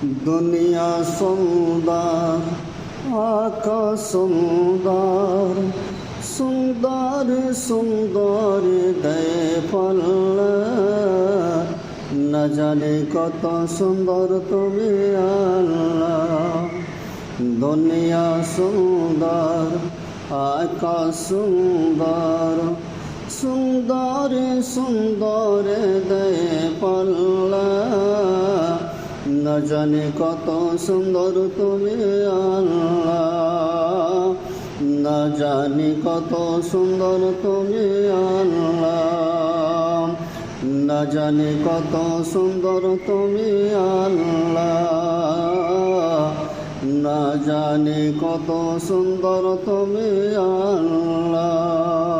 দুনিয়া সুন্দর, আকাশ সুন্দর, সুন্দর সুন্দর দেয় পাল্লা। না জানি কত সুন্দর তুমি আল্লাহ। দুনিয়া সুন্দর, আকাশ সুন্দর, সুন্দর সুন্দর দেয় পাল্লা। না জানি কত সুন্দর তুমি আল্লাহ। না জানি কত সুন্দর তুমি আল্লাহ। না জানি কত সুন্দর তুমি আল্লাহ। না জানি কত সুন্দর তুমি আল্লাহ।